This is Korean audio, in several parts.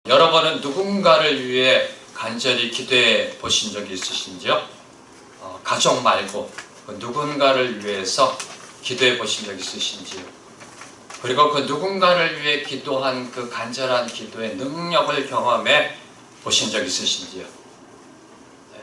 여러분은 누군가를 위해 간절히 기도해 보신 적이 있으신지요? 가족 말고 누군가를 위해서 기도해 보신 적 있으신지요? 그리고 그 누군가를 위해 기도한 그 간절한 기도의 능력을 경험해 보신 적 있으신지요? 네.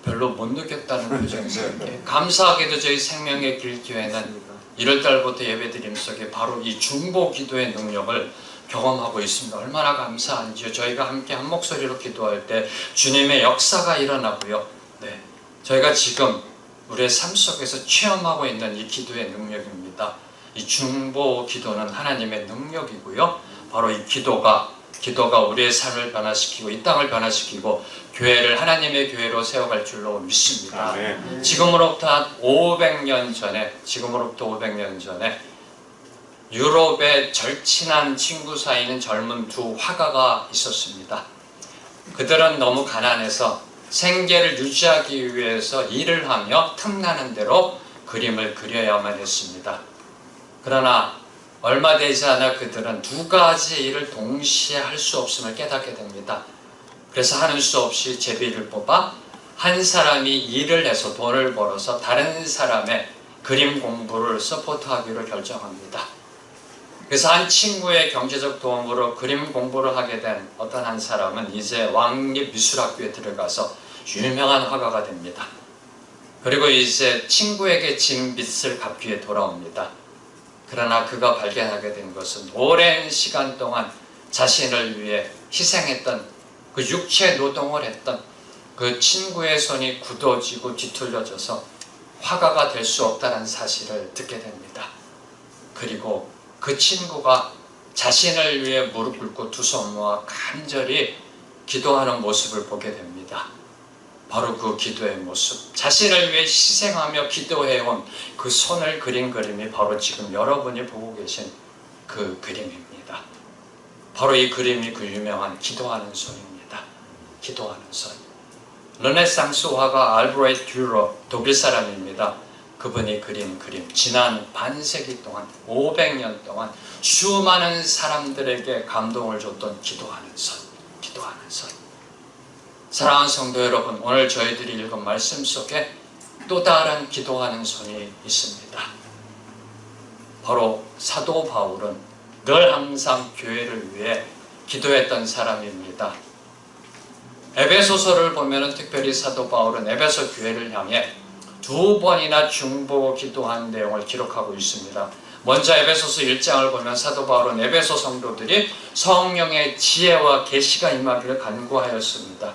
별로 못 느꼈다는 표정이세요. 감사하게도 저희 생명의 길 교회는 1월달부터 예배드림 속에 바로 이 중보 기도의 능력을 경험하고 있습니다. 얼마나 감사한지요. 저희가 함께 한 목소리로 기도할 때 주님의 역사가 일어나고요. 네, 저희가 지금 우리의 삶 속에서 체험하고 있는 이 기도의 능력입니다. 이 중보 기도는 하나님의 능력이고요. 바로 이 기도가 우리의 삶을 변화시키고 이 땅을 변화시키고 교회를 하나님의 교회로 세워갈 줄로 믿습니다. 지금으로부터 한 500년 전에 유럽의 절친한 친구 사이는 젊은 두 화가가 있었습니다. 그들은 너무 가난해서 생계를 유지하기 위해서 일을 하며 틈나는 대로 그림을 그려야만 했습니다. 그러나 얼마 되지 않아 그들은 두 가지 일을 동시에 할 수 없음을 깨닫게 됩니다. 그래서 하는 수 없이 제비를 뽑아 한 사람이 일을 해서 돈을 벌어서 다른 사람의 그림 공부를 서포트하기로 결정합니다. 그래서 한 친구의 경제적 도움으로 그림 공부를 하게 된 어떤 한 사람은 이제 왕립미술학교에 들어가서 유명한 화가가 됩니다. 그리고 이제 친구에게 진 빚을 갚기 위해 돌아옵니다. 그러나 그가 발견하게 된 것은 오랜 시간 동안 자신을 위해 희생했던 그 육체 노동을 했던 그 친구의 손이 굳어지고 뒤틀려져서 화가가 될 수 없다는 사실을 듣게 됩니다. 그리고 그 친구가 자신을 위해 무릎 꿇고 두 손 모아 간절히 기도하는 모습을 보게 됩니다. 바로 그 기도의 모습, 자신을 위해 희생하며 기도해온 그 손을 그린 그림이 바로 지금 여러분이 보고 계신 그 그림입니다. 바로 이 그림이 그 유명한 기도하는 손입니다. 기도하는 손. 르네상스 화가 알브레히트 듀러, 독일 사람입니다. 그분이 그린 그림, 지난 반세기 동안 500년 동안 수많은 사람들에게 감동을 줬던 기도하는 손, 기도하는 손. 사랑하는 성도 여러분, 오늘 저희들이 읽은 말씀 속에 또 다른 기도하는 손이 있습니다. 바로 사도 바울은 늘 항상 교회를 위해 기도했던 사람입니다. 에베소서를 보면 특별히 사도 바울은 에베소 교회를 향해 2번이나 중보 기도한 내용을 기록하고 있습니다. 먼저 에베소서 1장을 보면 사도 바울은 에베소 성도들이 성령의 지혜와 계시가 임하기를 간구하였습니다.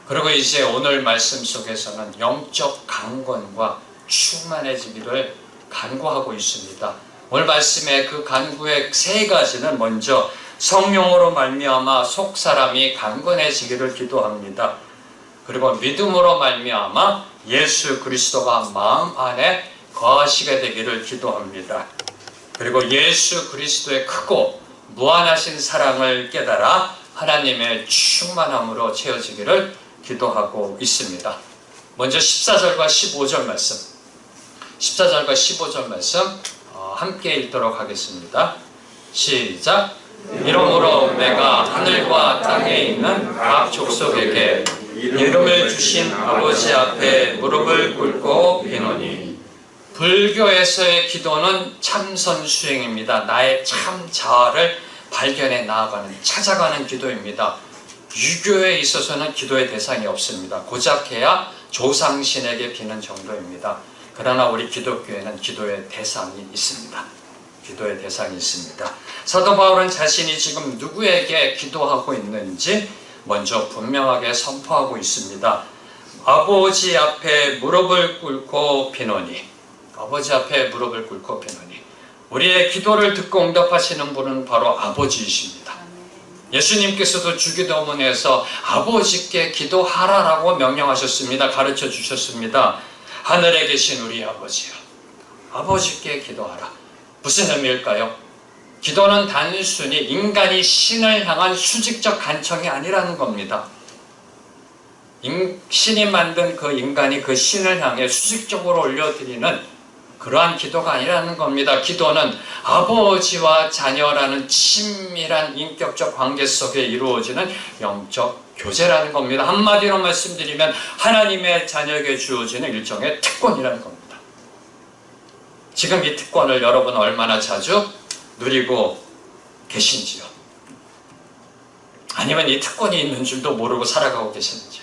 그리고 이제 오늘 말씀 속에서는 영적 강건과 충만해지기를 간구하고 있습니다. 오늘 말씀의 그 간구의 세 가지는 먼저 성령으로 말미암아 속사람이 강건해지기를 기도합니다. 그리고 믿음으로 말미암아 예수 그리스도가 마음 안에 거하시게 되기를 기도합니다. 그리고 예수 그리스도의 크고 무한하신 사랑을 깨달아 하나님의 충만함으로 채워지기를 기도하고 있습니다. 먼저 14절과 15절 말씀, 14절과 15절 말씀 함께 읽도록 하겠습니다. 시작. 이러므로 내가 하늘과 땅에 있는 각 족속에게 이름을 주신 아버지 앞에 무릎을 꿇고 비노니. 불교에서의 기도는 참선 수행입니다. 나의 참 자아를 발견해 나아가는, 찾아가는 기도입니다. 유교에 있어서는 기도의 대상이 없습니다. 고작해야 조상신에게 비는 정도입니다. 그러나 우리 기독교에는 기도의 대상이 있습니다. 기도의 대상이 있습니다. 사도 바울은 자신이 지금 누구에게 기도하고 있는지 먼저 분명하게 선포하고 있습니다. 아버지 앞에 무릎을 꿇고 비노니. 아버지 앞에 무릎을 꿇고 비노니. 우리의 기도를 듣고 응답하시는 분은 바로 아버지이십니다. 예수님께서도 주기도문에서 아버지께 기도하라라고 명령하셨습니다. 가르쳐 주셨습니다. 하늘에 계신 우리 아버지요, 아버지께 기도하라. 무슨 의미일까요? 기도는 단순히 인간이 신을 향한 수직적 간청이 아니라는 겁니다. 신이 만든 그 인간이 그 신을 향해 수직적으로 올려드리는 그러한 기도가 아니라는 겁니다. 기도는 아버지와 자녀라는 친밀한 인격적 관계 속에 이루어지는 영적 교제라는 겁니다. 한마디로 말씀드리면 하나님의 자녀에게 주어지는 일종의 특권이라는 겁니다. 지금 이 특권을 여러분 얼마나 자주 누리고 계신지요? 아니면 이 특권이 있는 줄도 모르고 살아가고 계시는지요?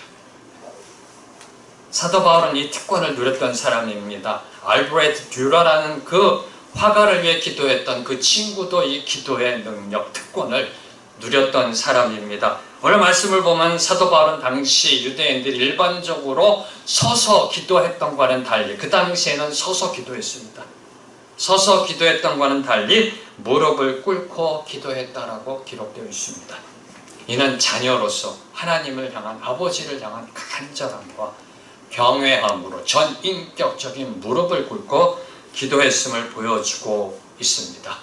사도 바울은 이 특권을 누렸던 사람입니다. 알브레트 듀러라는 그 화가를 위해 기도했던 그 친구도 이 기도의 능력, 특권을 누렸던 사람입니다. 오늘 말씀을 보면 사도 바울은 당시 유대인들이 일반적으로 서서 기도했던 것과는 달리, 그 당시에는 서서 기도했습니다. 서서 기도했던 것과는 달리 무릎을 꿇고 기도했다라고 기록되어 있습니다. 이는 자녀로서 하나님을 향한, 아버지를 향한 간절함과 경외함으로 전인격적인 무릎을 꿇고 기도했음을 보여주고 있습니다.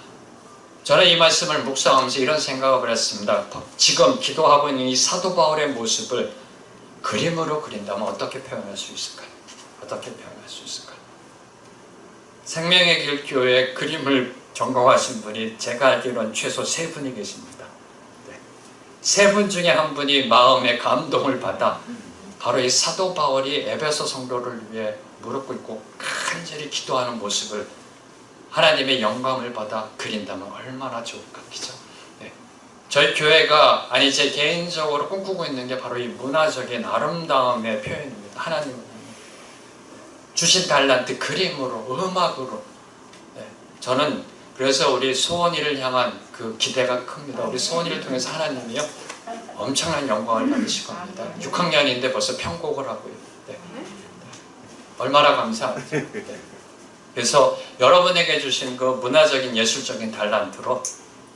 저는 이 말씀을 묵상하면서 이런 생각을 했습니다. 지금 기도하고 있는 이 사도 바울의 모습을 그림으로 그린다면 어떻게 표현할 수 있을까요? 어떻게 표현할 수 있을까요? 생명의 길 교회 그림을 전공하신 분이 제가 알기로는 최소 3분이 계십니다. 네. 3분 중에 한 분이 마음의 감동을 받아 바로 이 사도 바울이 에베소 성도를 위해 무릎 꿇고 간절히 기도하는 모습을 하나님의 영광을 받아 그린다면 얼마나 좋을까, 그죠? 네. 저희 교회가, 아니 제 개인적으로 꿈꾸고 있는 게 바로 이 문화적인 아름다움의 표현입니다. 하나님 주신 달란트 그림으로, 음악으로. 네. 저는 그래서 우리 소원이를 향한 그 기대가 큽니다. 우리 소원이를 통해서 하나님이요 엄청난 영광을 받으실 겁니다. 6학년인데 벌써 편곡을 하고요. 네. 얼마나 감사하죠. 네. 그래서 여러분에게 주신 그 문화적인 예술적인 달란트로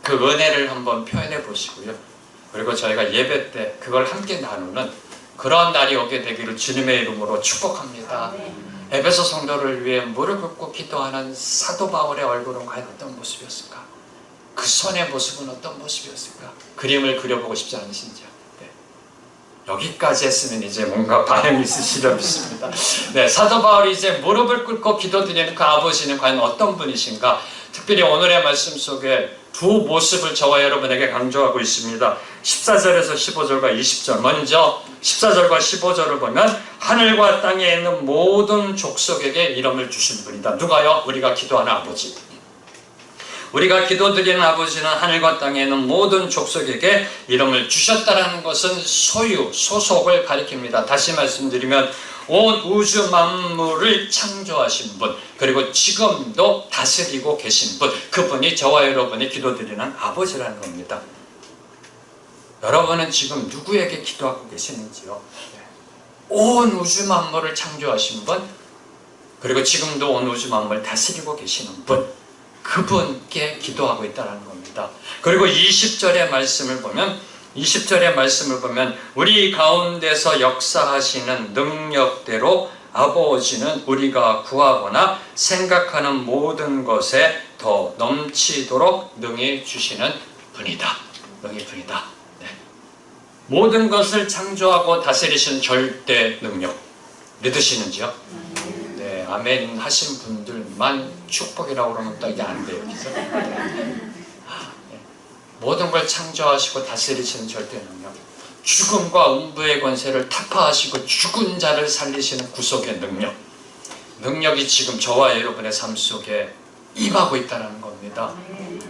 그 은혜를 한번 표현해 보시고요. 그리고 저희가 예배 때 그걸 함께 나누는 그런 날이 오게 되기를 주님의 이름으로 축복합니다. 에베소 성도를 위해 무릎 꿇고 기도하는 사도 바울의 얼굴은 과연 어떤 모습이었을까? 그 손의 모습은 어떤 모습이었을까? 그림을 그려보고 싶지 않으신지요? 네. 여기까지 했으면 이제 뭔가 반응이 있으시려 믿습니다. 네, 사도 바울이 이제 무릎을 꿇고 기도드리는 그 아버지는 과연 어떤 분이신가? 특별히 오늘의 말씀 속에 두 모습을 저와 여러분에게 강조하고 있습니다. 14절에서 15절과 20절. 먼저 14절과 15절을 보면 하늘과 땅에 있는 모든 족속에게 이름을 주신 분이다. 누가요? 우리가 기도하는 아버지. 우리가 기도드리는 아버지는 하늘과 땅에 있는 모든 족속에게 이름을 주셨다라는 것은 소유, 소속을 가리킵니다. 다시 말씀드리면 온 우주 만물을 창조하신 분, 그리고 지금도 다스리고 계신 분, 그분이 저와 여러분이 기도드리는 아버지라는 겁니다. 여러분은 지금 누구에게 기도하고 계시는지요? 온 우주 만물을 창조하신 분, 그리고 지금도 온 우주 만물을 다스리고 계시는 분, 그분께 기도하고 있다는 겁니다. 그리고 20절의 말씀을 보면 우리 가운데서 역사하시는 능력대로 아버지는 우리가 구하거나 생각하는 모든 것에 더 넘치도록 능히 주시는 분이다. 능히 분이다. 네. 모든 것을 창조하고 다스리시는 절대 능력 믿으시는지요? 네, 아멘 하신 분들만 축복이라고 그러면 또 이게 안 돼요. 그죠? 모든 걸 창조하시고 다스리시는 절대 능력, 죽음과 음부의 권세를 타파하시고 죽은 자를 살리시는 구속의 능력이 지금 저와 여러분의 삶 속에 임하고 있다는 겁니다.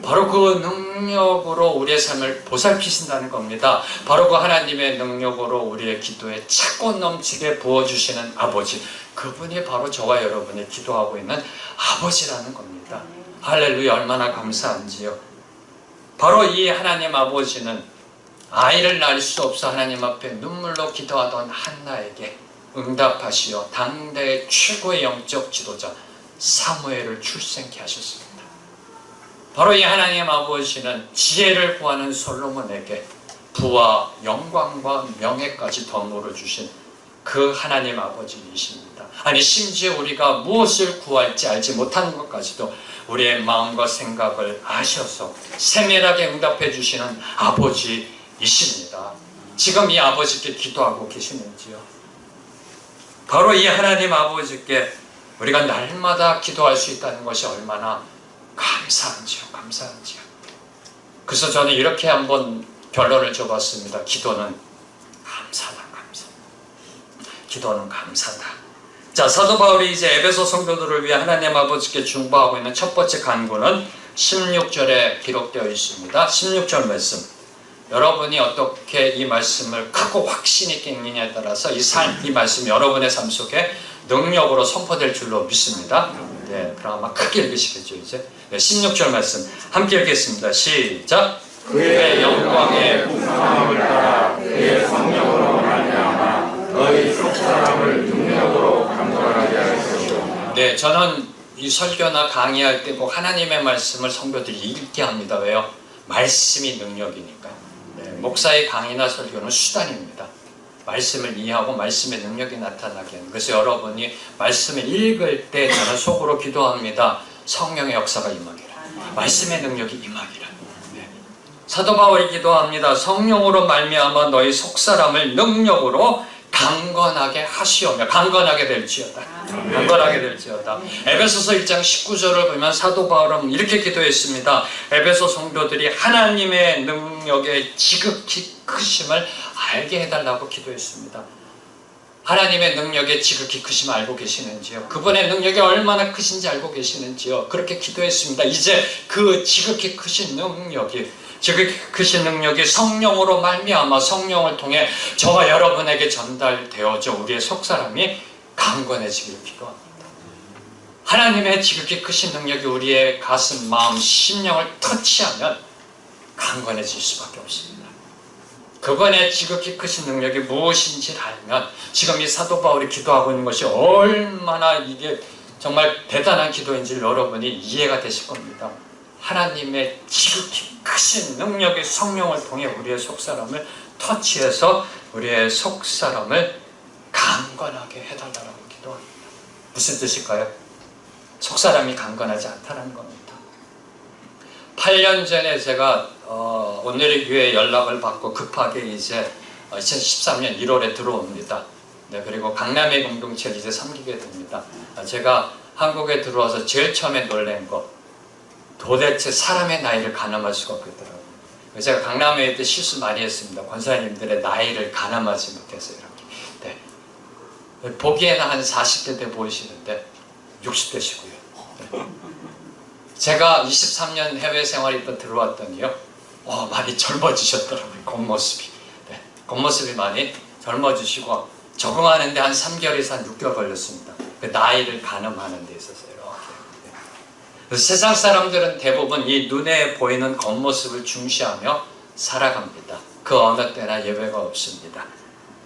바로 그 능력으로 우리의 삶을 보살피신다는 겁니다. 바로 그 하나님의 능력으로 우리의 기도에 차고 넘치게 부어주시는 아버지, 그분이 바로 저와 여러분이 기도하고 있는 아버지라는 겁니다. 할렐루야, 얼마나 감사한지요. 바로 이 하나님 아버지는 아이를 낳을 수 없어 하나님 앞에 눈물로 기도하던 한나에게 응답하시어 당대의 최고의 영적 지도자 사무엘을 출생케 하셨습니다. 바로 이 하나님 아버지는 지혜를 구하는 솔로몬에게 부와 영광과 명예까지 덤으로 주신 그 하나님 아버지이십니다. 아니 심지어 우리가 무엇을 구할지 알지 못하는 것까지도 우리의 마음과 생각을 아셔서 세밀하게 응답해 주시는 아버지이십니다. 지금 이 아버지께 기도하고 계시는지요? 바로 이 하나님 아버지께 우리가 날마다 기도할 수 있다는 것이 얼마나 감사한지요. 그래서 저는 이렇게 한번 결론을 줘봤습니다. 기도는 감사다. 기도는 감사다. 자, 사도 바울이 이제 에베소 성도들을 위해 하나님 아버지께 중보하고 있는 첫 번째 간구는 16절에 기록되어 있습니다. 16절 말씀. 여러분이 어떻게 이 말씀을 크고 확신 있게 읽느냐에 따라서 이 말씀이 여러분의 삶 속에 능력으로 선포될 줄로 믿습니다. 네, 그럼 아마 크게 읽으시겠죠, 이제. 네, 16절 말씀 함께 읽겠습니다. 시작. 그의 영광의 풍성함을 따라 그의 성령으로 말미암아 너희 속사람을 능력으로 강건하게 할 것이오. 네, 저는 이 설교나 강의할 때 꼭 하나님의 말씀을 성도들이 읽게 합니다. 왜요? 말씀이 능력이니까. 네, 목사의 강의나 설교는 수단입니다. 말씀을 이해하고 말씀의 능력이 나타나게 하는. 그래서 여러분이 말씀을 읽을 때 저는 속으로 기도합니다. 성령의 역사가 임하기를, 말씀의 능력이 임하기를. 네. 사도 바울이 기도합니다. 성령으로 말미암아 너희 속사람을 능력으로 강건하게 하시오며. 강건하게 될지어다. 에베소서 1장 19절을 보면 사도 바울은 이렇게 기도했습니다. 에베소 성도들이 하나님의 능력의 지극히 크심을 알게 해달라고 기도했습니다. 하나님의 능력의 지극히 크심을 알고 계시는지요? 그분의 능력이 얼마나 크신지 알고 계시는지요? 그렇게 기도했습니다. 이제 그 지극히 크신 능력이 성령으로 말미암아 성령을 통해 저와 여러분에게 전달되어져 우리의 속사람이 강건해지기를 기도합니다. 하나님의 지극히 크신 능력이 우리의 가슴, 마음, 심령을 터치하면 강건해질 수밖에 없습니다. 그분의 지극히 크신 능력이 무엇인지 알면 지금 이 사도 바울이 기도하고 있는 것이 얼마나 이게 정말 대단한 기도인지를 여러분이 이해가 되실 겁니다. 하나님의 지극히 크신 능력의 성령을 통해 우리의 속사람을 터치해서 우리의 속사람을 강건하게 해달라고 기도합니다. 무슨 뜻일까요? 속사람이 강건하지 않다는 겁니다. 8년 전에 제가 오늘의 교회에 연락을 받고 급하게 이제 2013년 1월에 들어옵니다. 네, 그리고 강남의 공동체를 이제 섬기게 됩니다. 제가 한국에 들어와서 제일 처음에 놀란 거, 도대체 사람의 나이를 가늠할 수가 없겠더라고요. 제가 강남에 있을 때 실수 많이 했습니다. 권사님들의 나이를 가늠하지 못해서 이렇게. 네. 보기에는 한 40대 돼 보이시는데 60대시고요. 네. 제가 23년 해외 생활에 있다 들어왔더니요, 많이 젊어지셨더라고요. 겉모습이. 네. 겉모습이 많이 젊어지시고 적응하는데 한 3개월에서 한 6개월 걸렸습니다. 그 나이를 가늠하는 데 있어서 이렇게. 세상 사람들은 대부분 이 눈에 보이는 겉모습을 중시하며 살아갑니다. 그 어느 때나 예외가 없습니다.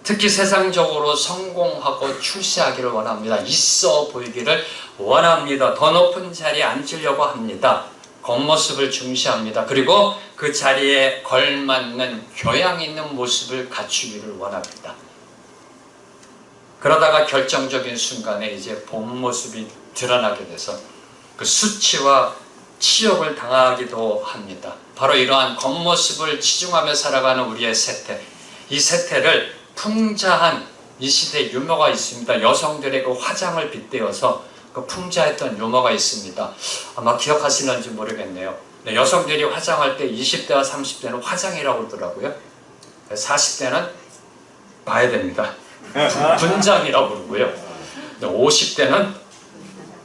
특히 세상적으로 성공하고 출세하기를 원합니다. 있어 보이기를 원합니다. 더 높은 자리에 앉으려고 합니다. 겉모습을 중시합니다. 그리고 그 자리에 걸맞는 교양 있는 모습을 갖추기를 원합니다. 그러다가 결정적인 순간에 이제 본 모습이 드러나게 돼서 그 수치와 치욕을 당하기도 합니다. 바로 이러한 겉모습을 치중하며 살아가는 우리의 세태, 이 세태를 풍자한 이 시대의 유머가 있습니다. 여성들의 그 화장을 빗대어서 그 풍자했던 유머가 있습니다. 아마 기억하시는지 모르겠네요. 네, 여성들이 화장할 때 20대와 30대는 화장이라고 그러더라고요. 40대는 봐야 됩니다. 분장이라고 그러고요. 50대는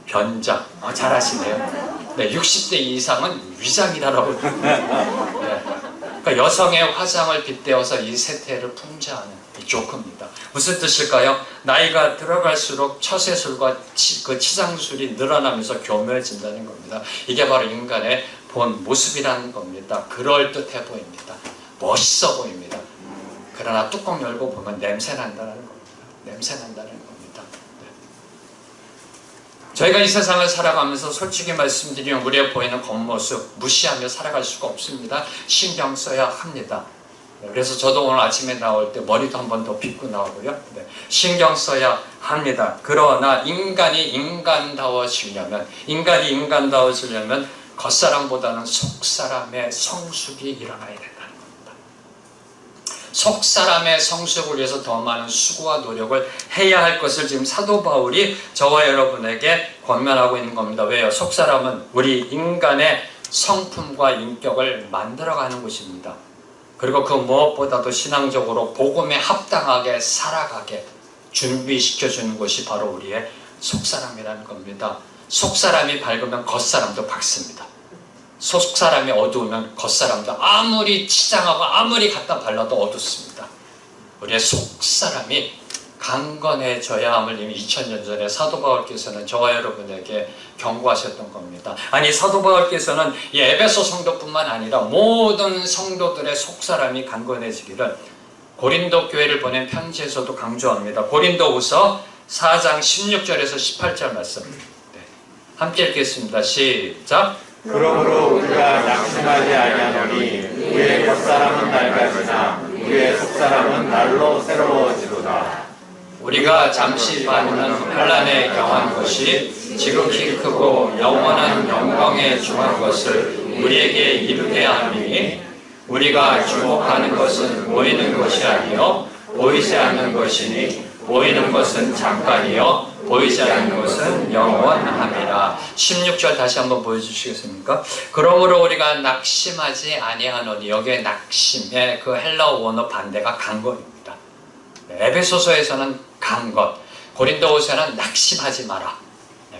변장. 잘하시네요. 네, 60대 이상은 위장이라고. 네. 그러니까 여성의 화장을 빗대어서 이 세태를 풍자하는 이 조크입니다. 무슨 뜻일까요? 나이가 들어갈수록 처세술과 그 치장술이 늘어나면서 교묘해진다는 겁니다. 이게 바로 인간의 본 모습이라는 겁니다. 그럴듯해 보입니다. 멋있어 보입니다. 그러나 뚜껑 열고 보면 냄새 난다는 겁니다. 냄새 난다는 겁니다. 네. 저희가 이 세상을 살아가면서 솔직히 말씀드리면 우리의 보이는 겉모습 무시하며 살아갈 수가 없습니다. 신경 써야 합니다. 네. 그래서 저도 오늘 아침에 나올 때 머리도 한 번 더 빗고 나오고요. 네. 신경 써야 합니다. 그러나 인간이 인간다워지려면 겉사람보다는 속사람의 성숙이 일어나야 된다는 겁니다. 속 사람의 성숙을 위해서 더 많은 수고와 노력을 해야 할 것을 지금 사도 바울이 저와 여러분에게 권면하고 있는 겁니다. 왜요? 속 사람은 우리 인간의 성품과 인격을 만들어가는 곳입니다. 그리고 그 무엇보다도 신앙적으로 복음에 합당하게 살아가게 준비시켜주는 것이 바로 우리의 속사람이라는 겁니다. 속사람이 밝으면 겉사람도 밝습니다. 속사람이 어두우면 겉사람도 아무리 치장하고 아무리 갖다 발라도 어둡습니다. 우리의 속사람이 강건해져야 함을 이미 2000년 전에 사도 바울께서는 저와 여러분에게 경고하셨던 겁니다. 아니, 사도 바울께서는 이 에베소 성도뿐만 아니라 모든 성도들의 속사람이 강건해지기를 고린도 교회를 보낸 편지에서도 강조합니다. 고린도후서 4장 16절에서 18절 말씀, 함께 읽겠습니다. 시작. 그러므로 우리가 낙심하지 아니하노니 우리의 겉사람은 낡아지나 우리의 속사람은 날로 새로워지도다. 우리가 잠시 받는 환난에 경한 것이 지극히 크고 영원한 영광에 중한 것을 우리에게 이루게 하니 우리가 주목하는 것은 보이는 것이 아니요 보이지 않는 것이니 보이는 것은 잠깐이요 보이지 않는 것은 영원함이라. 16절 다시 한번 보여주시겠습니까? 그러므로 우리가 낙심하지 아니하노니, 여기에 낙심의 그 헬라어 원어 반대가 강건입니다. 에베소서에서는 강건, 고린도후서는 낙심하지 마라,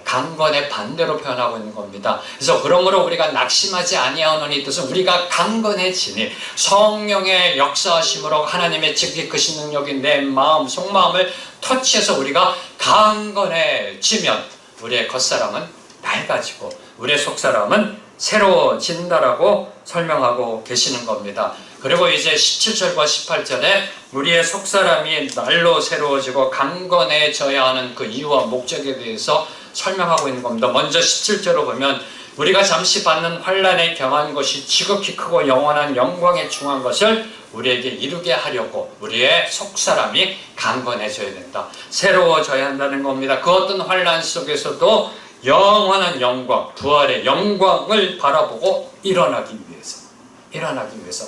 강건의 반대로 표현하고 있는 겁니다. 그래서 그러므로 우리가 낙심하지 아니하노니 뜻은 우리가 강건해지니 성령의 역사하심으로 하나님의 지극히 크신 능력이 내 마음 속마음을 터치해서 우리가 강건해지면 우리의 겉사람은 낡아지고 우리의 속사람은 새로워진다라고 설명하고 계시는 겁니다. 그리고 이제 17절과 18절에 우리의 속사람이 날로 새로워지고 강건해져야 하는 그 이유와 목적에 대해서 설명하고 있는 겁니다. 먼저 17절을 보면 우리가 잠시 받는 환난에 경한 것이 지극히 크고 영원한 영광에 중한 것을 우리에게 이루게 하려고 우리의 속사람이 강건해져야 된다. 새로워져야 한다는 겁니다. 그 어떤 환난 속에서도 영원한 영광, 부활의 영광을 바라보고 일어나기 위해서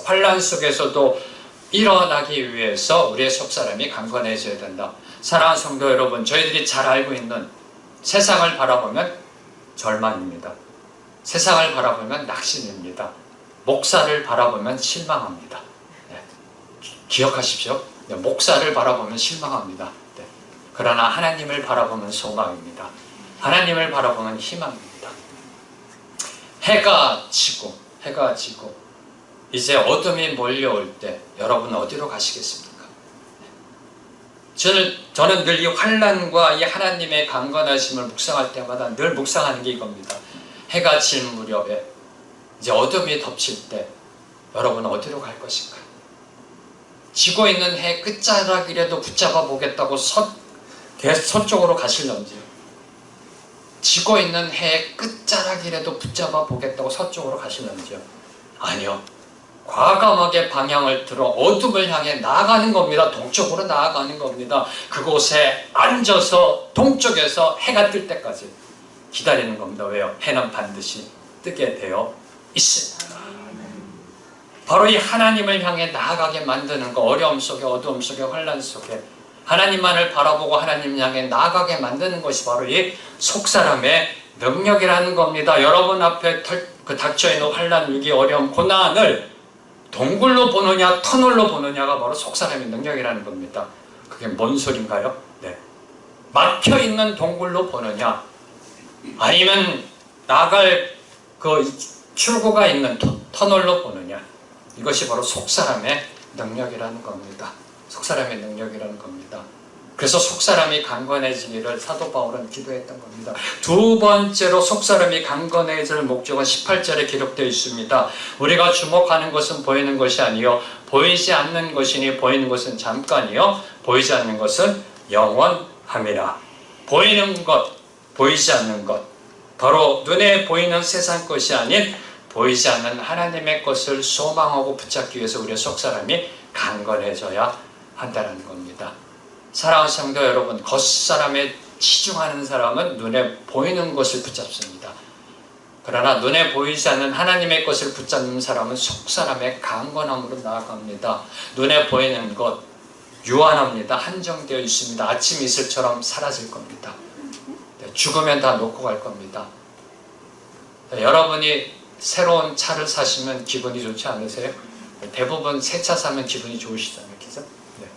환난 속에서도 일어나기 위해서 우리의 속사람이 강건해져야 된다. 사랑하는 성도 여러분, 저희들이 잘 알고 있는 세상을 바라보면 절망입니다. 세상을 바라보면 낙심입니다. 목사를 바라보면 실망합니다. 네. 기억하십시오. 네. 목사를 바라보면 실망합니다. 네. 그러나 하나님을 바라보면 소망입니다. 하나님을 바라보면 희망입니다. 해가 지고 이제 어둠이 몰려올 때 여러분 어디로 가시겠습니까? 저는 늘 이 환난과 이 하나님의 강건하심을 묵상할 때마다 늘 묵상하는 게 이겁니다. 해가 질 무렵에 이제 어둠이 덮칠 때 여러분 어디로 갈 것인가? 지고 있는 해 끝자락이라도 붙잡아 보겠다고 서쪽으로 가실런지요? 지고 있는 해의 끝자락이라도 붙잡아 보겠다고 서쪽으로 가실런지요? 아니요. 과감하게 방향을 틀어 어둠을 향해 나아가는 겁니다. 동쪽으로 나아가는 겁니다. 그곳에 앉아서 동쪽에서 해가 뜰 때까지 기다리는 겁니다. 왜요? 해는 반드시 뜨게 되어 있습니다. 바로 이 하나님을 향해 나아가게 만드는 거, 어려움 속에 어두움 속에 환난 속에 하나님만을 바라보고 하나님 향해 나아가게 만드는 것이 바로 이 속사람의 능력이라는 겁니다. 여러분 앞에 닥쳐있는 환난, 위기, 어려움, 고난을 동굴로 보느냐 터널로 보느냐가 바로 속사람의 능력이라는 겁니다. 그게 뭔 소린가요? 네. 막혀있는 동굴로 보느냐 아니면 나갈 그 출구가 있는 터널로 보느냐, 이것이 바로 속사람의 능력이라는 겁니다. 속사람의 능력이라는 겁니다. 그래서 속사람이 강건해지기를 사도 바울은 기도했던 겁니다. 두 번째로 속사람이 강건해질 목적은 18절에 기록되어 있습니다. 우리가 주목하는 것은 보이는 것이 아니요 보이지 않는 것이니 보이는 것은 잠깐이요 보이지 않는 것은 영원함이라. 보이는 것, 보이지 않는 것, 바로 눈에 보이는 세상 것이 아닌 보이지 않는 하나님의 것을 소망하고 붙잡기 위해서 우리의 속사람이 강건해져야 한다는 겁니다. 사랑하는 성도 여러분, 겉사람에 치중하는 사람은 눈에 보이는 것을 붙잡습니다. 그러나 눈에 보이지 않는 하나님의 것을 붙잡는 사람은 속 사람의 강건함으로 나아갑니다. 눈에 보이는 것 유한합니다. 한정되어 있습니다. 아침 이슬처럼 사라질 겁니다. 죽으면 다 놓고 갈 겁니다. 여러분이 새로운 차를 사시면 기분이 좋지 않으세요? 대부분 새 차 사면 기분이 좋으시잖아요. 그죠? 네.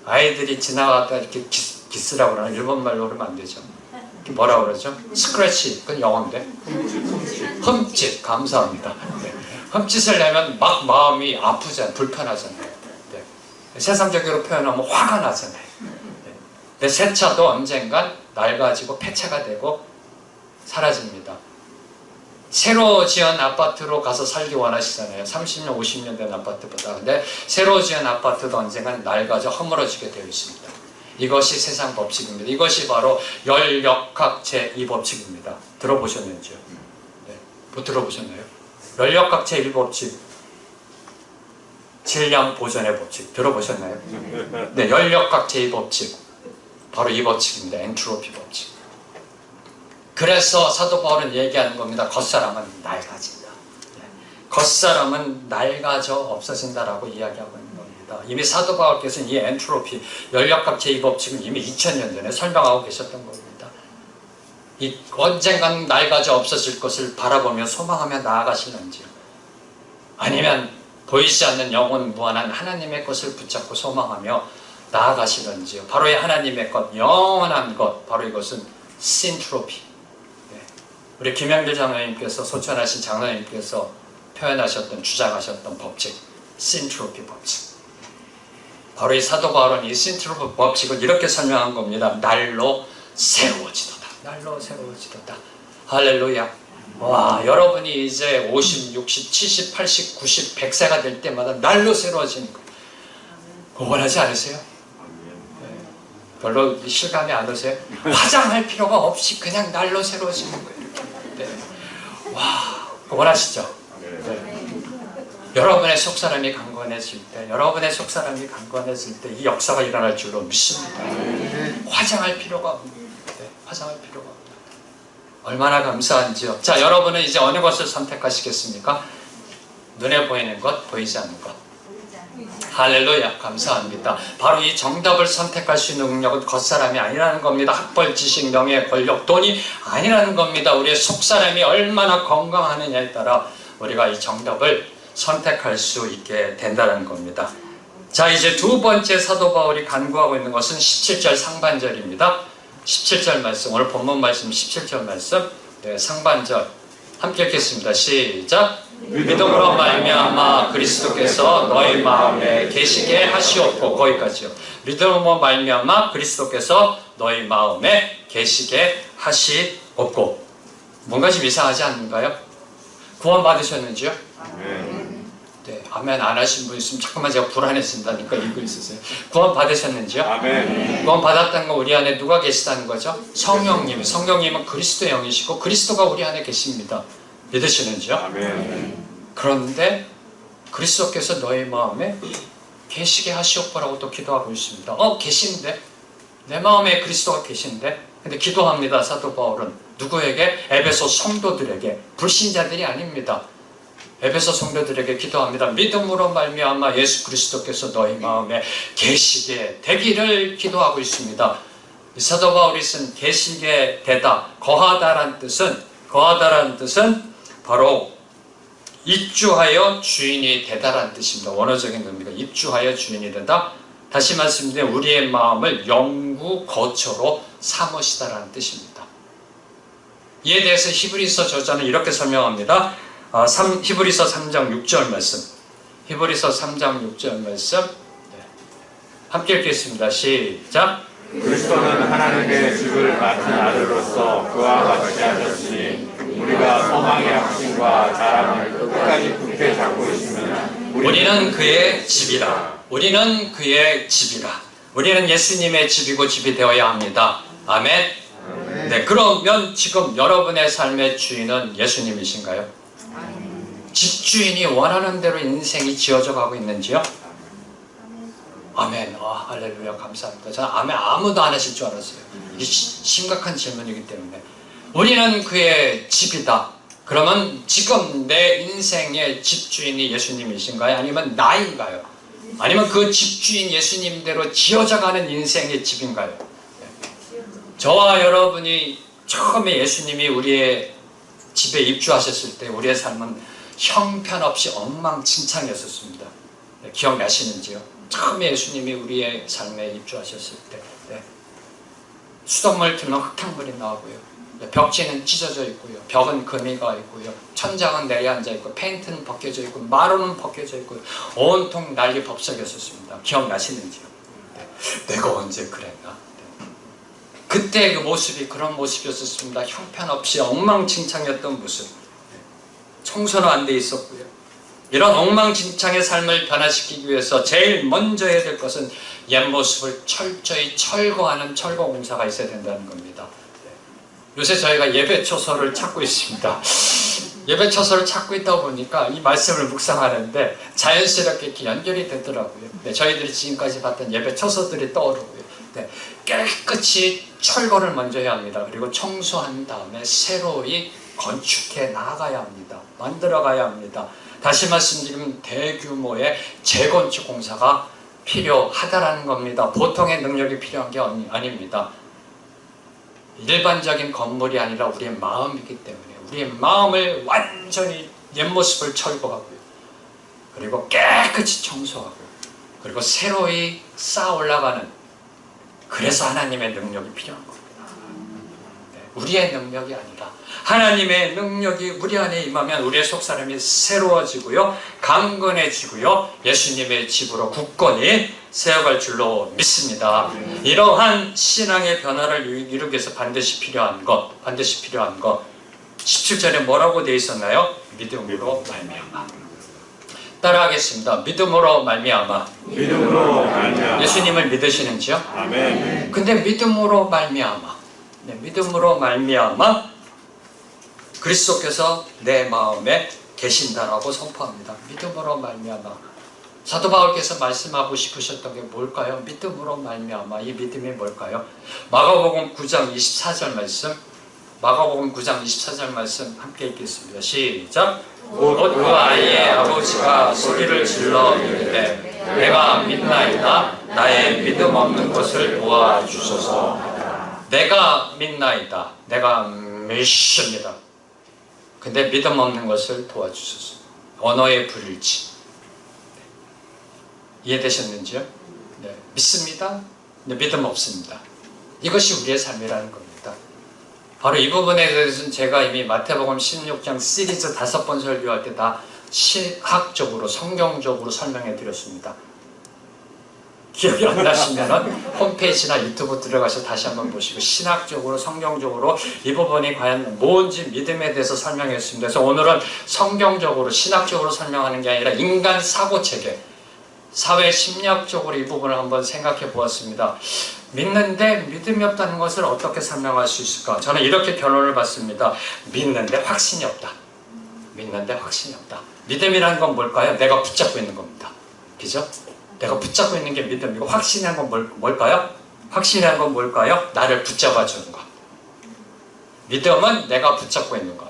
아이들이 지나가다 이렇게 기스라고 그러나 일본말로 그러면 안 되죠. 뭐라 그러죠? 스크래치, 그건 영어인데. 흠짓, 감사합니다. 네. 흠짓을 내면 막 마음이 아프잖아요. 불편하잖아요. 네. 세상적으로 표현하면 화가 나잖아요. 네. 근데 새 차도 언젠간 낡아지고 폐차가 되고 사라집니다. 새로 지은 아파트로 가서 살기 원하시잖아요. 30년, 50년 된 아파트보다. 근데 새로 지은 아파트도 언젠간 낡아져 허물어지게 되어 있습니다. 이것이 세상 법칙입니다. 이것이 바로 열역학 제2법칙입니다. 들어보셨는지요? 네. 못 들어보셨나요? 열역학 제1법칙, 질량 보존의 법칙 들어보셨나요? 네, 열역학 제2법칙 바로 이 법칙입니다. 엔트로피 법칙. 그래서 사도 바울은 얘기하는 겁니다. 겉사람은 낡아진다. 겉사람은 낡아져 없어진다라고 이야기하고 있는 겁니다. 이미 사도 바울께서는 이 엔트로피, 열역학 제2법칙은 이미 2000년 전에 설명하고 계셨던 겁니다. 이 언젠간 낡아져 없어질 것을 바라보며 소망하며 나아가시는지요? 아니면 보이지 않는 영혼 무한한 하나님의 것을 붙잡고 소망하며 나아가시는지요? 바로 이 하나님의 것, 영원한 것, 바로 이것은 신트로피. 우리 김영길 장로님께서 소천하신 장로님께서 표현하셨던 주장하셨던 법칙, 신트로피 법칙. 바로 이 사도 바울은 이 신트로피 법칙을 이렇게 설명한 겁니다. 날로 새로워지도다. 날로 새로워지도다. 할렐루야. 와, 여러분이 이제 50, 60, 70, 80, 90, 100세가 될 때마다 날로 새로워지는 거예요. 원하지 않으세요? 네. 별로 실감이 안 오세요? 화장할 필요가 없이 그냥 날로 새로워지는 거예요. 네. 와, 원하시죠? 네. 여러분의 속사람이 강건해질 때, 여러분의 속사람이 강건해질 때 이 역사가 일어날 줄로 믿습니다. 화장할 필요가 없는, 네. 화장할 필요가 없는. 얼마나 감사한지요. 자, 여러분은 이제 어느 것을 선택하시겠습니까? 눈에 보이는 것, 보이지 않는 것. 할렐루야, 감사합니다. 바로 이 정답을 선택할 수 있는 능력은 겉사람이 아니라는 겁니다. 학벌, 지식, 명예, 권력, 돈이 아니라는 겁니다. 우리의 속사람이 얼마나 건강하느냐에 따라 우리가 이 정답을 선택할 수 있게 된다는 겁니다. 자, 이제 두 번째 사도 바울이 간구하고 있는 것은 17절 상반절입니다. 17절 말씀, 오늘 본문 말씀 17절 말씀, 네, 상반절 함께 읽겠습니다. 시작. 믿음으로 말미암아 그리스도께서 너희 마음에 계시게 하시옵고, 거기까지요. 믿음으로 말미암아 그리스도께서 너희 마음에 계시게 하시옵고. 뭔가 좀 이상하지 않는가요? 구원 받으셨는지요? 네, 아멘 안 하신 분 있으면 잠깐만 제가 불안해진다니까 읽고 있으세요. 구원 받으셨는지요? 아멘. 구원 받았다는 건 우리 안에 누가 계시다는 거죠? 성령님. 성령님은 그리스도의 영이시고 그리스도가 우리 안에 계십니다. 믿으시는지요? 아멘. 그런데 그리스도께서 너희 마음에 계시게 하시옵고라고 또 기도하고 있습니다. 계신데? 내 마음에 그리스도가 계신데? 근데 기도합니다. 사도 바울은 누구에게? 에베소 성도들에게, 불신자들이 아닙니다. 에베소 성도들에게 기도합니다. 믿음으로 말미암아 예수 그리스도께서 너희 마음에 계시게 되기를 기도하고 있습니다. 사도 바울이 쓴 계시게 되다, 거하다란 뜻은 바로 입주하여 주인이 되다라는 뜻입니다. 원어적인 의미가 입주하여 주인이 되다. 다시 말씀드리면 우리의 마음을 영구 거처로 삼으시다라는 뜻입니다. 이에 대해서 히브리서 저자는 이렇게 설명합니다. 히브리서 3장 6절 말씀. 히브리서 3장 6절 말씀. 네. 함께 읽겠습니다. 시작. 그리스도는 하나님의 집을 맡은 아들로서 그와 같이 하셨으니 우리가 소망의 확신과 자랑을 끝까지 굳게 잡고 있으면 우리는 그의 집이라. 우리는 그의 집이라. 우리는 예수님의 집이고 집이 되어야 합니다. 아멘. 네, 그러면 지금 여러분의 삶의 주인은 예수님이신가요? 집주인이 원하는 대로 인생이 지어져 가고 있는지요? 아멘. 할렐루야, 감사합니다. 저는 아멘 아무도 안 하실 줄 알았어요. 이게 심각한 질문이기 때문에. 우리는 그의 집이다. 그러면 지금 내 인생의 집주인이 예수님이신가요? 아니면 나인가요? 아니면 그 집주인 예수님대로 지어져가는 인생의 집인가요? 저와 여러분이 처음에 예수님이 우리의 집에 입주하셨을 때 우리의 삶은 형편없이 엉망진창이었습니다. 기억나시는지요? 처음에 예수님이 우리의 삶에 입주하셨을 때 수돗물 틀면 흙탕물이 나오고요. 벽지는 찢어져 있고요. 벽은 금이가 있고요. 천장은 내려앉아 있고 페인트는 벗겨져 있고 마루는 벗겨져 있고요. 온통 난리 법석이었습니다. 기억나시는지요? 내가 언제 그랬나? 그때 그 모습이 그런 모습이었습니다. 형편없이 엉망진창이었던 모습. 청소는 안 돼 있었고요. 이런 엉망진창의 삶을 변화시키기 위해서 제일 먼저 해야 될 것은 옛 모습을 철저히 철거하는 철거 공사가 있어야 된다는 겁니다. 요새 저희가 예배 초서를 찾고 있습니다. 예배 초서를 찾고 있다 보니까 이 말씀을 묵상하는데 자연스럽게 이렇게 연결이 되더라고요. 저희들이 지금까지 봤던 예배 초서들이 떠오르고요. 깨끗이 철거를 먼저 해야 합니다. 그리고 청소한 다음에 새로이 건축해 나가야 합니다. 만들어가야 합니다. 다시 말씀드리면 대규모의 재건축 공사가 필요하다라는 겁니다. 보통의 능력이 필요한 게 아닙니다. 일반적인 건물이 아니라 우리의 마음이기 때문에 우리의 마음을 완전히 옛 모습을 철거하고요. 그리고 깨끗이 청소하고 그리고 새로이 쌓아 올라가는, 그래서 하나님의 능력이 필요한 겁니다. 우리의 능력이 아니라 하나님의 능력이 우리 안에 임하면 우리의 속사람이 새로워지고요, 강건해지고요, 예수님의 집으로 굳건히 세워갈 줄로 믿습니다. 이러한 신앙의 변화를 이루기 위해서 반드시 필요한 것 17절에 뭐라고 되어 있었나요? 믿음으로 말미암아. 따라하겠습니다. 믿음으로 말미암아. 믿음으로 말미암아. 예수님을 믿으시는지요? 아멘. 근데 믿음으로 말미암아, 믿음으로 말미암아 그리스도께서 내 마음에 계신다라고 선포합니다. 믿음으로 말미암아. 사도 바울께서 말씀하고 싶으셨던 게 뭘까요? 믿음으로 말미암아. 이 믿음이 뭘까요? 마가복음 9장 24절 말씀, 마가복음 9장 24절 말씀 함께 읽겠습니다. 시작. 곧 그 아이의 아버지가 소리를 질러 이르되 내가 믿나이다. 나의 믿음 없는 것을 도와주소서. 내가 믿나이다. 내가 믿습니다. 근데 믿음 없는 것을 도와주소서. 언어의 불일치. 이해되셨는지요? 네, 믿습니다. 근데 믿음 없습니다. 이것이 우리의 삶이라는 겁니다. 바로 이 부분에 대해서는 제가 이미 마태복음 16장 시리즈 5번 설교할 때 다 신학적으로, 성경적으로 설명해 드렸습니다. 기억이 안 나시면 홈페이지나 유튜브 들어가서 다시 한번 보시고 신학적으로, 성경적으로 이 부분이 과연 뭔지 믿음에 대해서 설명했습니다. 그래서 오늘은 성경적으로, 신학적으로 설명하는 게 아니라 인간 사고체계, 사회 심리학적으로 이 부분을 한번 생각해 보았습니다. 믿는데 믿음이 없다는 것을 어떻게 설명할 수 있을까? 저는 이렇게 결론을 받습니다. 믿는데 확신이 없다. 믿는데 확신이 없다. 믿음이라는 건 뭘까요? 내가 붙잡고 있는 겁니다. 그죠? 내가 붙잡고 있는 게 믿음이고, 확신이란 건 뭘까요? 확신이란 건 뭘까요? 나를 붙잡아 주는 것. 믿음은 내가 붙잡고 있는 것.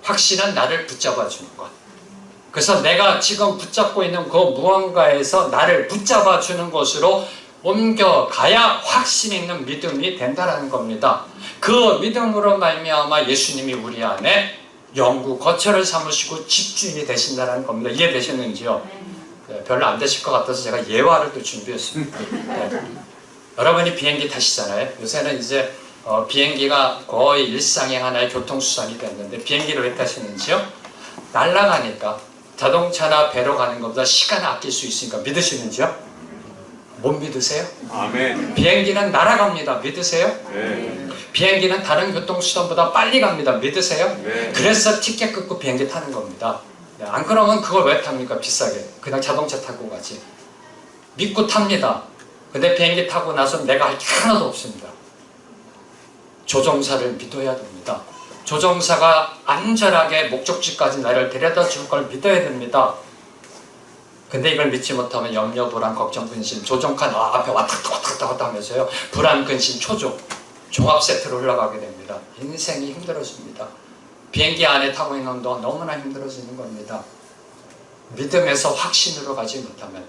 확신은 나를 붙잡아 주는 것. 그래서 내가 지금 붙잡고 있는 그 무언가에서 나를 붙잡아 주는 것으로 옮겨가야 확신 있는 믿음이 된다는 겁니다. 그 믿음으로 말미암아 예수님이 우리 안에 영구 거처를 삼으시고 집주인이 되신다는 겁니다. 이해되셨는지요? 네, 별로 안 되실 것 같아서 제가 예화를 또 준비했습니다. 네. 여러분이 비행기 타시잖아요. 요새는 이제 비행기가 거의 일상의 하나의 교통수단이 됐는데 비행기를 왜 타시는지요? 날아가니까. 자동차나 배로 가는 것보다 시간을 아낄 수 있으니까. 믿으시는지요? 못 믿으세요? 아멘. 비행기는 날아갑니다. 믿으세요? 네. 비행기는 다른 교통수단보다 빨리 갑니다. 믿으세요? 네. 그래서 티켓 끊고 비행기 타는 겁니다. 안 그러면 그걸 왜 탑니까? 비싸게. 그냥 자동차 타고 가지. 믿고 탑니다. 근데 비행기 타고 나서 내가 할 게 하나도 없습니다. 조종사를 믿어야 됩니다. 조종사가 안전하게 목적지까지 나를 데려다 줄 걸 믿어야 됩니다. 근데 이걸 믿지 못하면 염려, 불안, 걱정, 근심, 조종칸 앞에 왔다 갔다 하면서요, 불안, 근심, 초조, 종합 세트로 흘러가게 됩니다. 인생이 힘들어집니다. 비행기 안에 타고 있는 동안 너무나 힘들어지는 겁니다. 믿음에서 확신으로 가지 못하면.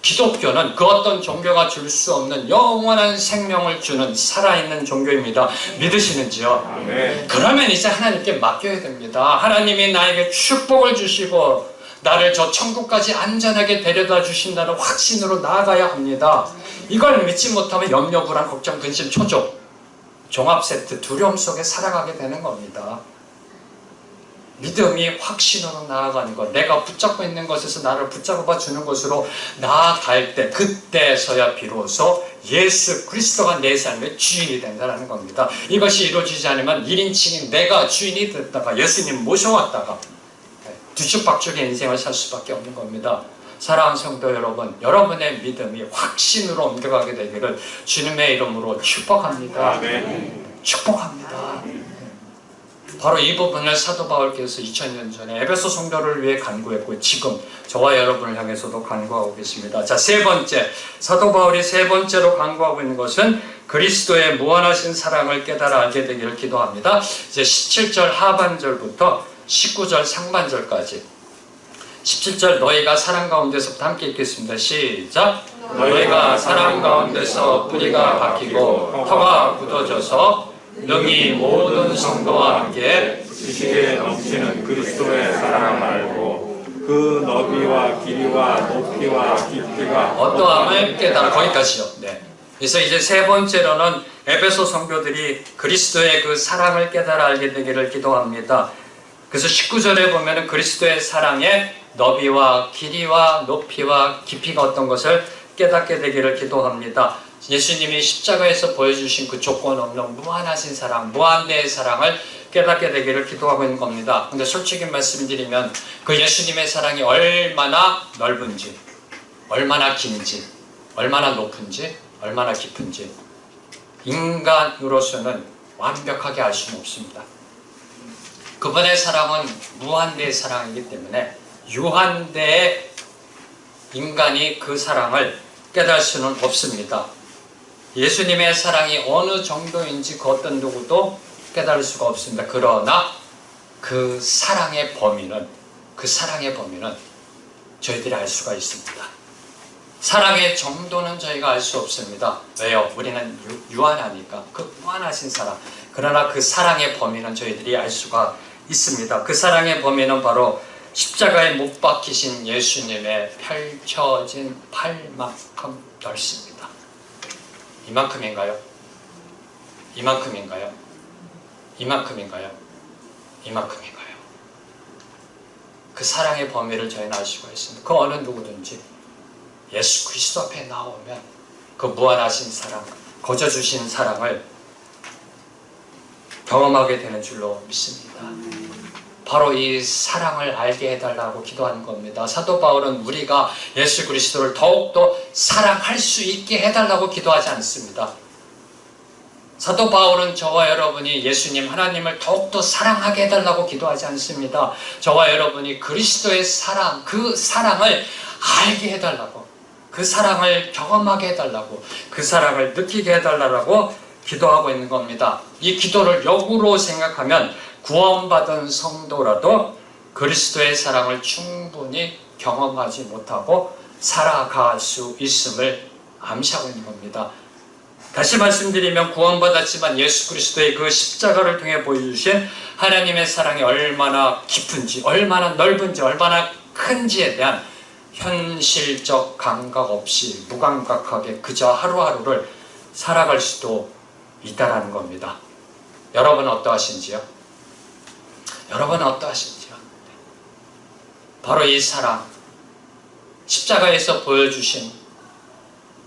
기독교는 그 어떤 종교가 줄 수 없는 영원한 생명을 주는 살아있는 종교입니다. 믿으시는지요? 네. 그러면 이제 하나님께 맡겨야 됩니다. 하나님이 나에게 축복을 주시고 나를 저 천국까지 안전하게 데려다 주신다는 확신으로 나아가야 합니다. 이걸 믿지 못하면 염려, 불안, 걱정, 근심, 초조, 종합 세트, 두려움 속에 살아가게 되는 겁니다. 믿음이 확신으로 나아가는 것, 내가 붙잡고 있는 것에서 나를 붙잡아 주는 것으로 나아갈 때, 그때서야 비로소 예수 그리스도가 내 삶의 주인이 된다는 겁니다. 이것이 이루어지지 않으면 1인칭인 내가 주인이 됐다가 예수님 모셔왔다가 뒤죽박죽의 인생을 살 수밖에 없는 겁니다. 사랑하는 성도 여러분, 여러분의 믿음이 확신으로 옮겨가게 되기를 주님의 이름으로 축복합니다. 축복합니다. 바로 이 부분을 사도 바울께서 2000년 전에 에베소 성도를 위해 간구했고 지금 저와 여러분을 향해서도 간구하고 계십니다. 자, 세 번째, 사도 바울이 세 번째로 간구하고 있는 것은 그리스도의 무한하신 사랑을 깨달아 알게 되기를 기도합니다. 이제 17절 하반절부터 19절 상반절까지 17절 너희가 사랑 가운데서부터 함께 읽겠습니다. 시작. 너희가 사랑 가운데서 뿌리가 박히고 터가 굳어져서 능히 모든 성도와 함께 지식에 넘치는 그리스도의 사랑을 알고 그 너비와 길이와 높이와 깊이가 어떠함을 깨달아. 거기까지요. 네. 그래서 이제 세 번째로는 에베소 성도들이 그리스도의 그 사랑을 깨달아 알게 되기를 기도합니다. 그래서 19절에 보면은 그리스도의 사랑의 너비와 길이와 높이와 깊이가 어떤 것을 깨닫게 되기를 기도합니다. 예수님이 십자가에서 보여주신 그 조건 없는 무한하신 사랑, 무한대의 사랑을 깨닫게 되기를 기도하고 있는 겁니다. 근데 솔직히 말씀드리면 그 예수님의 사랑이 얼마나 넓은지, 얼마나 긴지, 얼마나 높은지, 얼마나 깊은지 인간으로서는 완벽하게 알 수는 없습니다. 그분의 사랑은 무한대의 사랑이기 때문에 유한대의 인간이 그 사랑을 깨달을 수는 없습니다. 예수님의 사랑이 어느 정도인지 그 어떤 누구도 깨달을 수가 없습니다. 그러나 그 사랑의 범위는 저희들이 알 수가 있습니다. 사랑의 정도는 저희가 알 수 없습니다. 왜요? 우리는 유한하니까. 그 무한하신 사랑. 그러나 그 사랑의 범위는 저희들이 알 수가 있습니다. 그 사랑의 범위는 바로 십자가에 못 박히신 예수님의 펼쳐진 팔만큼 넓습니다. 이만큼인가요? 이만큼인가요? 이만큼인가요? 이만큼인가요? 그 사랑의 범위를 저희는 알 수가 있습니다. 그 어느 누구든지 예수 그리스도 앞에 나오면 그 무한하신 사랑, 거저 주신 사랑을 경험하게 되는 줄로 믿습니다. 바로 이 사랑을 알게 해달라고 기도하는 겁니다. 사도 바울은 우리가 예수 그리스도를 더욱더 사랑할 수 있게 해달라고 기도하지 않습니다. 사도 바울은 저와 여러분이 예수님 하나님을 더욱더 사랑하게 해달라고 기도하지 않습니다. 저와 여러분이 그리스도의 사랑, 그 사랑을 알게 해달라고, 그 사랑을 경험하게 해달라고, 그 사랑을 느끼게 해달라고 기도하고 있는 겁니다. 이 기도를 역으로 생각하면 구원받은 성도라도 그리스도의 사랑을 충분히 경험하지 못하고 살아갈 수 있음을 암시하고 있는 겁니다. 다시 말씀드리면 구원받았지만 예수 그리스도의 그 십자가를 통해 보여주신 하나님의 사랑이 얼마나 깊은지, 얼마나 넓은지, 얼마나 큰지에 대한 현실적 감각 없이 무감각하게 그저 하루하루를 살아갈 수도 있다라는 겁니다. 여러분은 어떠하신지요? 여러분은 어떠하신지요? 바로 이 사랑, 십자가에서 보여주신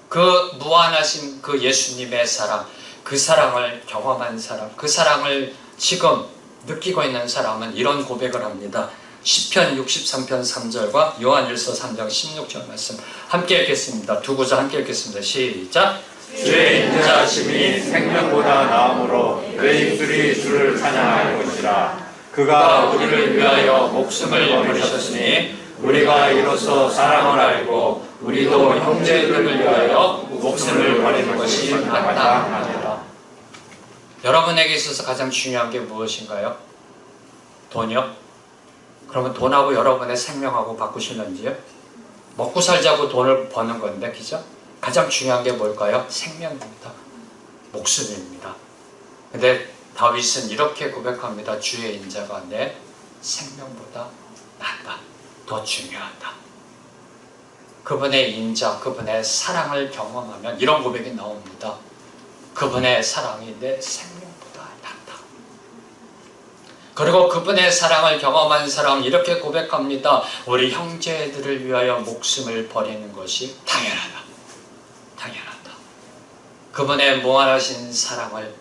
그 무한하신 그 예수님의 사랑, 그 사랑을 경험한 사람, 그 사랑을 지금 느끼고 있는 사람은 이런 고백을 합니다. 시편 63편 3절과 요한일서 3장 16절 말씀 함께 읽겠습니다. 두 구절 함께 읽겠습니다. 시작. 주의 인자하심이 생명보다 나음으로 내 입술이 주를 찬양할 것이라. 그가 우리를 위하여 목숨을 버리셨으니 우리가 이로써 사랑을 알고 우리도 형제들을 위하여 목숨을 버리는 것이 마땅하니라. 여러분에게 있어서 가장 중요한 게 무엇인가요? 돈이요? 그러면 돈하고 여러분의 생명하고 바꾸실런지요? 먹고 살자고 돈을 버는 건데, 그죠? 가장 중요한 게 뭘까요? 생명입니다. 목숨입니다. 근데 다윗은 이렇게 고백합니다. 주의 인자가 내 생명보다 낫다. 더 중요하다. 그분의 인자, 그분의 사랑을 경험하면 이런 고백이 나옵니다. 그분의 사랑이 내 생명보다 낫다. 그리고 그분의 사랑을 경험한 사람은 이렇게 고백합니다. 우리 형제들을 위하여 목숨을 버리는 것이 당연하다. 당연하다. 그분의 무한하신 사랑을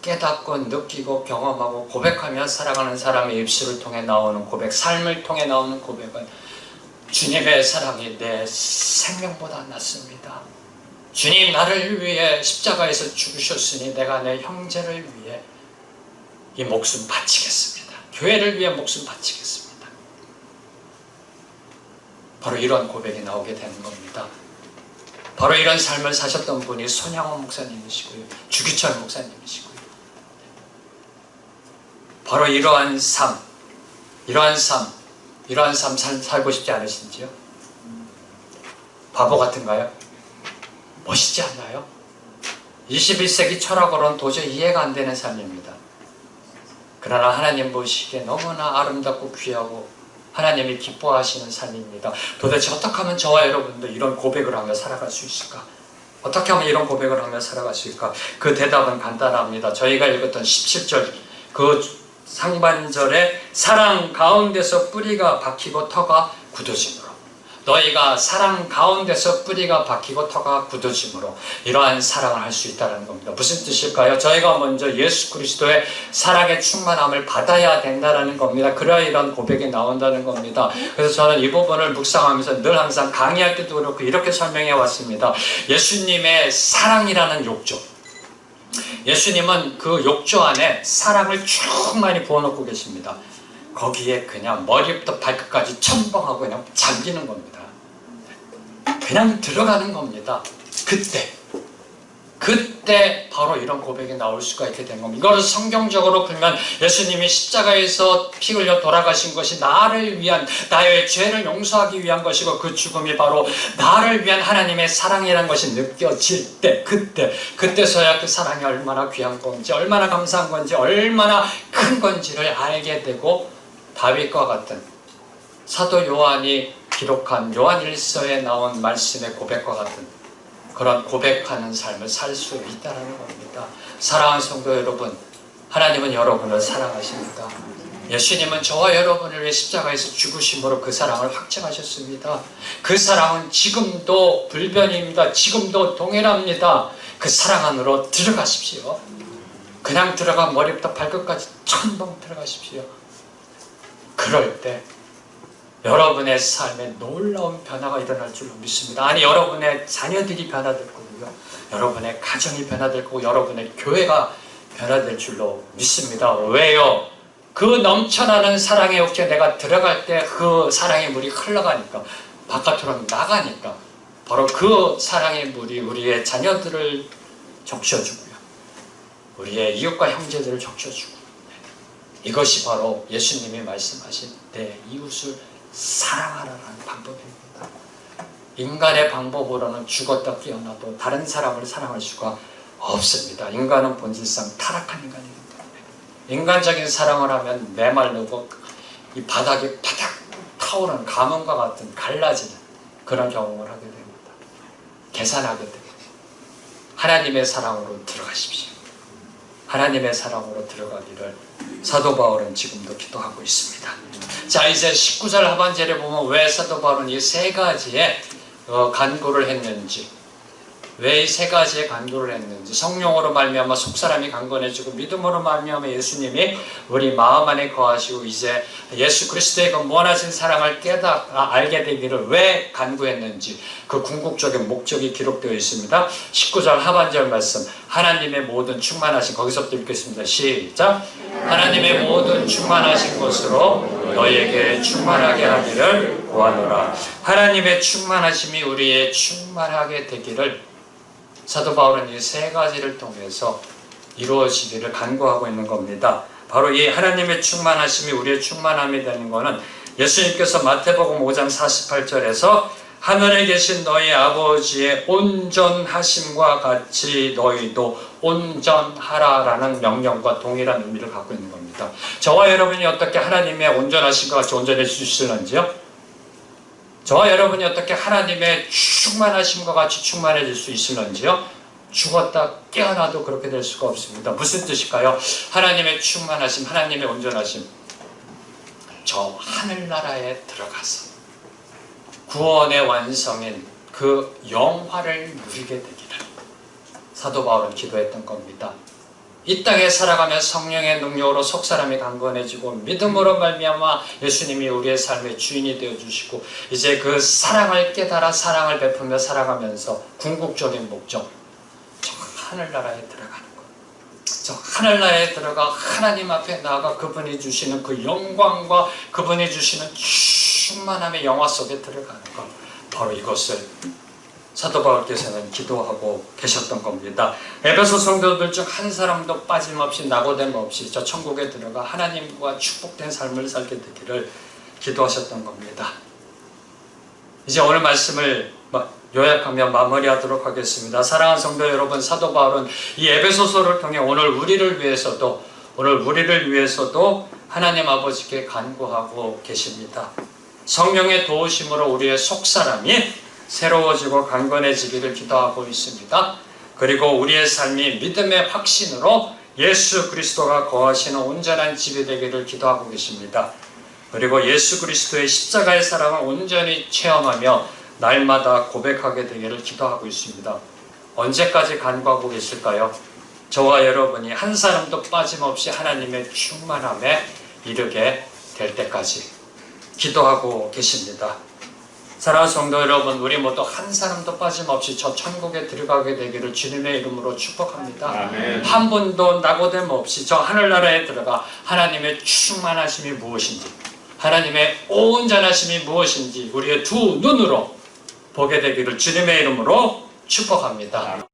깨닫고 느끼고 경험하고 고백하며 살아가는 사람의 입술을 통해 나오는 고백, 삶을 통해 나오는 고백은 주님의 사랑이 내 생명보다 낫습니다. 주님 나를 위해 십자가에서 죽으셨으니 내가 내 형제를 위해 이 목숨 바치겠습니다. 교회를 위해 목숨 바치겠습니다. 바로 이런 고백이 나오게 되는 겁니다. 바로 이런 삶을 사셨던 분이 손양원 목사님이시고요. 주기철 목사님이시고요. 바로 이러한 삶 살고 싶지 않으신지요? 바보 같은가요? 멋있지 않나요? 21세기 철학으로는 도저히 이해가 안 되는 삶입니다. 그러나 하나님 보시기에 너무나 아름답고 귀하고 하나님이 기뻐하시는 삶입니다. 도대체 어떻게 하면 저와 여러분도 이런 고백을 하며 살아갈 수 있을까? 어떻게 하면 이런 고백을 하며 살아갈 수 있을까? 그 대답은 간단합니다. 저희가 읽었던 17절 그 상반절에 사랑 가운데서 뿌리가 박히고 터가 굳어짐으로, 너희가 사랑 가운데서 뿌리가 박히고 터가 굳어짐으로 이러한 사랑을 할 수 있다는 겁니다. 무슨 뜻일까요? 저희가 먼저 예수 그리스도의 사랑의 충만함을 받아야 된다는 겁니다. 그래야 이런 고백이 나온다는 겁니다. 그래서 저는 이 부분을 묵상하면서 늘 항상 강의할 때도 그렇고 이렇게 설명해 왔습니다. 예수님의 사랑이라는 욕조, 예수님은 그 욕조 안에 사랑을 충만히 부어놓고 계십니다. 거기에 그냥 머리부터 발끝까지 첨벙하고 그냥 잠기는 겁니다. 그냥 들어가는 겁니다. 그때 바로 이런 고백이 나올 수가 있게 된 겁니다. 이거를 성경적으로 보면 예수님이 십자가에서 피 흘려 돌아가신 것이 나를 위한, 나의 죄를 용서하기 위한 것이고 그 죽음이 바로 나를 위한 하나님의 사랑이라는 것이 느껴질 때, 그때서야 그 사랑이 얼마나 귀한 건지, 얼마나 감사한 건지, 얼마나 큰 건지를 알게 되고 다윗과 같은 사도 요한이 기록한 요한일서에 나온 말씀의 고백과 같은 그런 고백하는 삶을 살 수 있다는 겁니다. 사랑하는 성도 여러분, 하나님은 여러분을 사랑하십니다. 예수님은 저와 여러분을 위해 십자가에서 죽으심으로 그 사랑을 확증하셨습니다. 그 사랑은 지금도 불변입니다. 지금도 동일합니다. 그 사랑 안으로 들어가십시오. 그냥 들어가 머리부터 발끝까지 첨벙 들어가십시오. 그럴 때 여러분의 삶에 놀라운 변화가 일어날 줄로 믿습니다. 아니, 여러분의 자녀들이 변화될 거고요, 여러분의 가정이 변화될 거고, 여러분의 교회가 변화될 줄로 믿습니다. 왜요? 그 넘쳐나는 사랑의 욕조에 내가 들어갈 때 그 사랑의 물이 흘러가니까, 바깥으로 나가니까, 바로 그 사랑의 물이 우리의 자녀들을 적셔주고요, 우리의 이웃과 형제들을 적셔주고, 이것이 바로 예수님이 말씀하신 내 이웃을 사랑하라는 방법입니다. 인간의 방법으로는 죽었다 깨어나도 다른 사람을 사랑할 수가 없습니다. 인간은 본질상 타락한 인간이기 때문에 인간적인 사랑을 하면 메말르고 이 바닥이 바닥 타오르는 가뭄과 같은 갈라지는 그런 경험을 하게 됩니다. 계산하게 됩니다. 하나님의 사랑으로 들어가십시오. 하나님의 사랑으로 들어가기를 사도 바울은 지금도 기도하고 있습니다. 자, 이제 19절 하반절에 보면 왜 사도 바울은 이 세 가지의 간구를 했는지, 왜 이 세 가지의 간구를 했는지, 성령으로 말미암아 속사람이 강건해지고 믿음으로 말미암아 예수님이 우리 마음 안에 거하시고 이제 예수 그리스도의 그 무한하신 사랑을 알게 되기를 왜 간구했는지 그 궁극적인 목적이 기록되어 있습니다. 19절 하반절 말씀, 하나님의 모든 충만하신, 거기서부터 읽겠습니다. 시작. 하나님의 모든 충만하신 것으로 너희에게 충만하게 하기를 구하노라. 하나님의 충만하심이 우리의 충만하게 되기를 사도 바울은 이 세 가지를 통해서 이루어지기를 간구하고 있는 겁니다. 바로 이 하나님의 충만하심이 우리의 충만함이 되는 것은 예수님께서 마태복음 5장 48절에서 하늘에 계신 너희 아버지의 온전하심과 같이 너희도 온전하라라는 명령과 동일한 의미를 갖고 있는 겁니다. 저와 여러분이 어떻게 하나님의 온전하심과 같이 온전해질 수 있을런지요? 저와 여러분이 어떻게 하나님의 충만하심과 같이 충만해질 수 있을런지요? 죽었다 깨어나도 그렇게 될 수가 없습니다. 무슨 뜻일까요? 하나님의 충만하심, 하나님의 온전하심. 저 하늘나라에 들어가서 구원의 완성인 그 영화를 누리게 되기를 사도 바울은 기도했던 겁니다. 이 땅에 살아가며 성령의 능력으로 속사람이 강건해지고 믿음으로 말미암아 예수님이 우리의 삶의 주인이 되어주시고 이제 그 사랑을 깨달아 사랑을 베풀며 살아가면서 궁극적인 목적, 저 하늘나라에 들어가는 것. 저 하늘나라에 들어가 하나님 앞에 나아가 그분이 주시는 그 영광과 그분이 주시는 충만함의 영화 속에 들어가는 것. 바로 이것을 사도 바울께서는 기도하고 계셨던 겁니다. 에베소 성도들 중 한 사람도 빠짐없이 낙오됨 없이 저 천국에 들어가 하나님과 축복된 삶을 살게 되기를 기도하셨던 겁니다. 이제 오늘 말씀을 요약하며 마무리하도록 하겠습니다. 사랑하는 성도 여러분, 사도 바울은 이 에베소서를 통해 오늘 우리를 위해서도 하나님 아버지께 간구하고 계십니다. 성령의 도우심으로 우리의 속사람이 새로워지고 강건해지기를 기도하고 있습니다. 그리고 우리의 삶이 믿음의 확신으로 예수 그리스도가 거하시는 온전한 집이 되기를 기도하고 계십니다. 그리고 예수 그리스도의 십자가의 사랑을 온전히 체험하며 날마다 고백하게 되기를 기도하고 있습니다. 언제까지 간구하고 계실까요? 저와 여러분이 한 사람도 빠짐없이 하나님의 충만함에 이르게 될 때까지 기도하고 계십니다. 사랑하는 성도 여러분, 우리 모두 한 사람도 빠짐없이 저 천국에 들어가게 되기를 주님의 이름으로 축복합니다. 아멘. 한 분도 낙오됨 없이 저 하늘나라에 들어가 하나님의 충만하심이 무엇인지, 하나님의 온전하심이 무엇인지 우리의 두 눈으로 보게 되기를 주님의 이름으로 축복합니다.